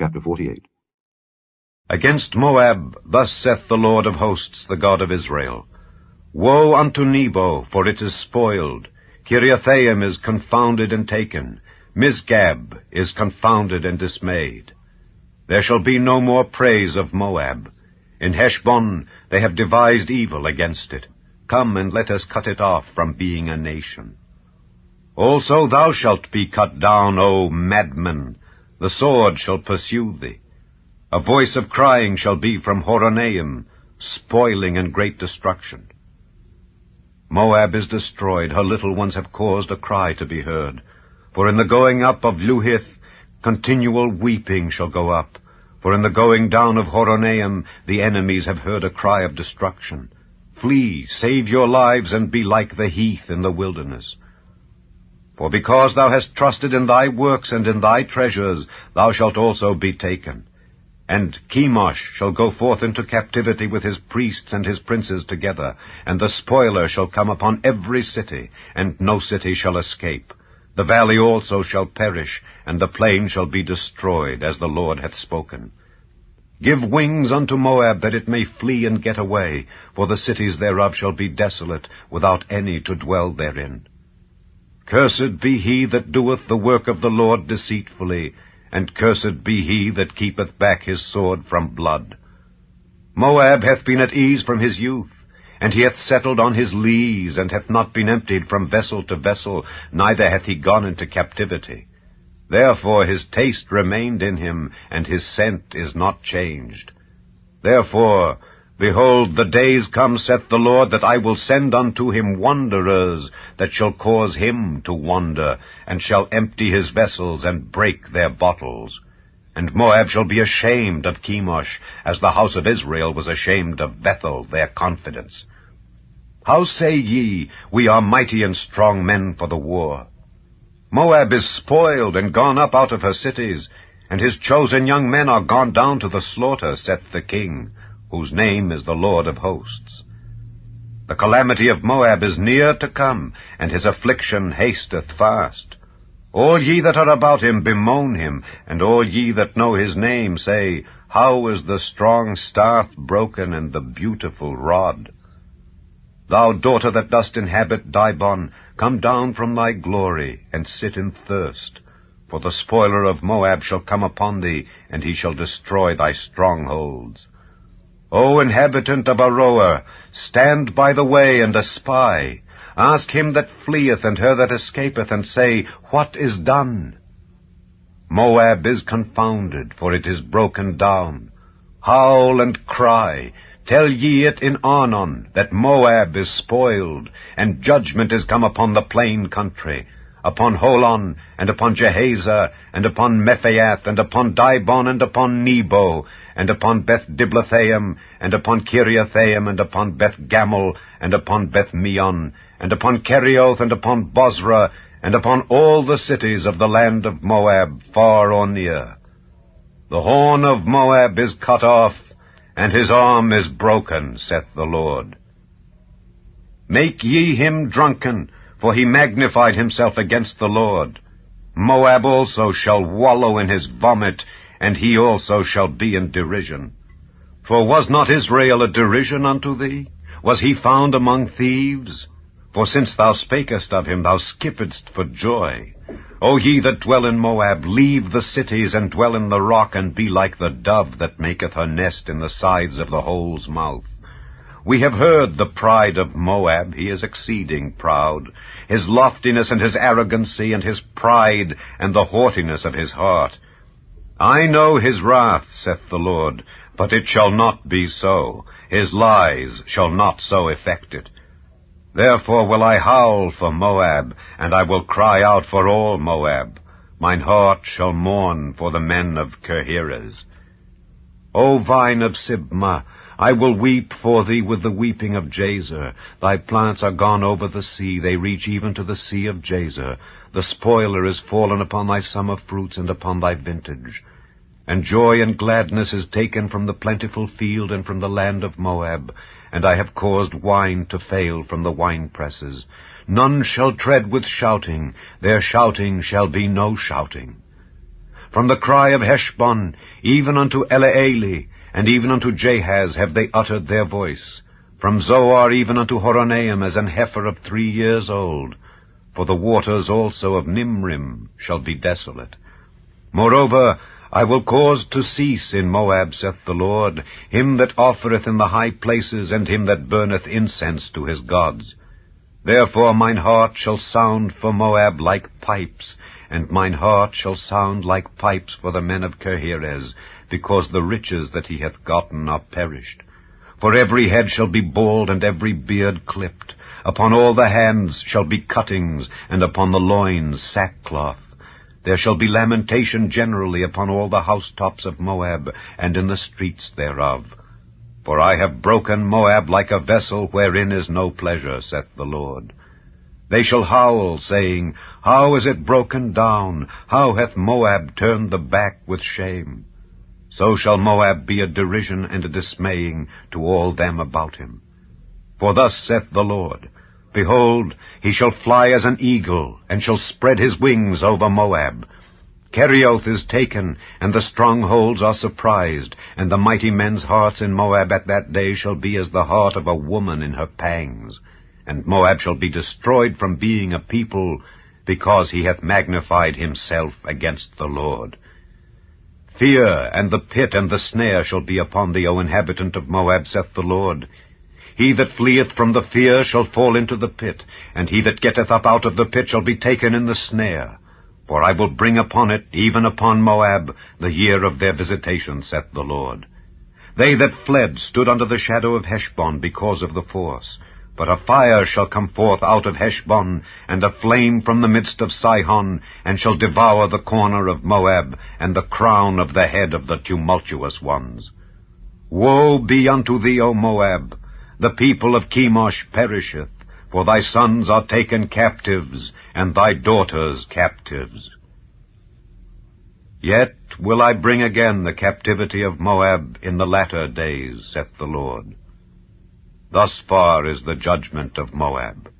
Chapter 48. Against Moab, thus saith the Lord of hosts, the God of Israel. Woe unto Nebo, for it is spoiled. Kiriathaim is confounded and taken. Misgab is confounded and dismayed. There shall be no more praise of Moab. In Heshbon they have devised evil against it. Come and let us cut it off from being a nation. Also thou shalt be cut down, O madman. The sword shall pursue thee. A voice of crying shall be from Horonaim, spoiling and great destruction. Moab is destroyed, her little ones have caused a cry to be heard. For in the going up of Luhith, continual weeping shall go up. For in the going down of Horonaim, the enemies have heard a cry of destruction. Flee, save your lives, and be like the heath in the wilderness. For because thou hast trusted in thy works and in thy treasures, thou shalt also be taken. And Chemosh shall go forth into captivity with his priests and his princes together, and the spoiler shall come upon every city, and no city shall escape. The valley also shall perish, and the plain shall be destroyed, as the Lord hath spoken. Give wings unto Moab, that it may flee and get away, for the cities thereof shall be desolate, without any to dwell therein. Cursed be he that doeth the work of the Lord deceitfully, and cursed be he that keepeth back his sword from blood. Moab hath been at ease from his youth, and he hath settled on his lees, and hath not been emptied from vessel to vessel, neither hath he gone into captivity. Therefore his taste remained in him, and his scent is not changed. Therefore, behold, the days come, saith the Lord, that I will send unto him wanderers, that shall cause him to wander, and shall empty his vessels, and break their bottles. And Moab shall be ashamed of Chemosh, as the house of Israel was ashamed of Bethel, their confidence. How say ye, we are mighty and strong men for the war? Moab is spoiled, and gone up out of her cities, and his chosen young men are gone down to the slaughter, saith the King, whose name is the Lord of hosts. The calamity of Moab is near to come, and his affliction hasteth fast. All ye that are about him bemoan him, and all ye that know his name say, How is the strong staff broken, and the beautiful rod? Thou daughter that dost inhabit Dibon, come down from thy glory, and sit in thirst. For the spoiler of Moab shall come upon thee, and he shall destroy thy strongholds. O inhabitant of Aroer, stand by the way and espy. Ask him that fleeth and her that escapeth, and say, What is done? Moab is confounded, for it is broken down. Howl and cry. Tell ye it in Arnon, that Moab is spoiled, and judgment is come upon the plain country, upon Holon, and upon Jehazer, and upon Mephaath, and upon Dibon, and upon Nebo, and upon Beth-Diblathaim, and upon Kiriathaim, and upon Beth-Gamul, and upon Beth-Meon, and upon Kerioth, and upon Bozrah, and upon all the cities of the land of Moab, far or near. The horn of Moab is cut off, and his arm is broken, saith the Lord. Make ye him drunken, for he magnified himself against the Lord. Moab also shall wallow in his vomit, and he also shall be in derision. For was not Israel a derision unto thee? Was he found among thieves? For since thou spakest of him, thou skippedst for joy. O ye that dwell in Moab, leave the cities, and dwell in the rock, and be like the dove that maketh her nest in the sides of the hole's mouth. We have heard the pride of Moab, he is exceeding proud, his loftiness and his arrogancy, and his pride, and the haughtiness of his heart. I know his wrath, saith the Lord, but it shall not be so. His lies shall not so effect it. Therefore will I howl for Moab, and I will cry out for all Moab. Mine heart shall mourn for the men of Kirheres. O vine of Sibmah, I will weep for thee with the weeping of Jazer. Thy plants are gone over the sea, they reach even to the sea of Jazer. The spoiler is fallen upon thy summer fruits and upon thy vintage. And joy and gladness is taken from the plentiful field and from the land of Moab, and I have caused wine to fail from the winepresses. None shall tread with shouting, their shouting shall be no shouting. From the cry of Heshbon, even unto Elealeh, and even unto Jahaz have they uttered their voice. From Zoar even unto Horonaim as an heifer of 3 years old. For the waters also of Nimrim shall be desolate. Moreover, I will cause to cease in Moab, saith the Lord, him that offereth in the high places, and him that burneth incense to his gods. Therefore mine heart shall sound for Moab like pipes, and mine heart shall sound like pipes for the men of Kirheres, because the riches that he hath gotten are perished. For every head shall be bald, and every beard clipped. Upon all the hands shall be cuttings, and upon the loins sackcloth. There shall be lamentation generally upon all the housetops of Moab, and in the streets thereof. For I have broken Moab like a vessel wherein is no pleasure, saith the Lord. They shall howl, saying, How is it broken down? How hath Moab turned the back with shame? So shall Moab be a derision and a dismaying to all them about him. For thus saith the Lord, Behold, he shall fly as an eagle, and shall spread his wings over Moab. Kerioth is taken, and the strongholds are surprised, and the mighty men's hearts in Moab at that day shall be as the heart of a woman in her pangs. And Moab shall be destroyed from being a people, because he hath magnified himself against the Lord. Fear and the pit and the snare shall be upon thee, O inhabitant of Moab, saith the Lord. He that fleeth from the fear shall fall into the pit, and he that getteth up out of the pit shall be taken in the snare. For I will bring upon it, even upon Moab, the year of their visitation, saith the Lord. They that fled stood under the shadow of Heshbon because of the force. But a fire shall come forth out of Heshbon, and a flame from the midst of Sihon, and shall devour the corner of Moab, and the crown of the head of the tumultuous ones. Woe be unto thee, O Moab! The people of Chemosh perisheth, for thy sons are taken captives, and thy daughters captives. Yet will I bring again the captivity of Moab in the latter days, saith the Lord. Thus far is the judgment of Moab.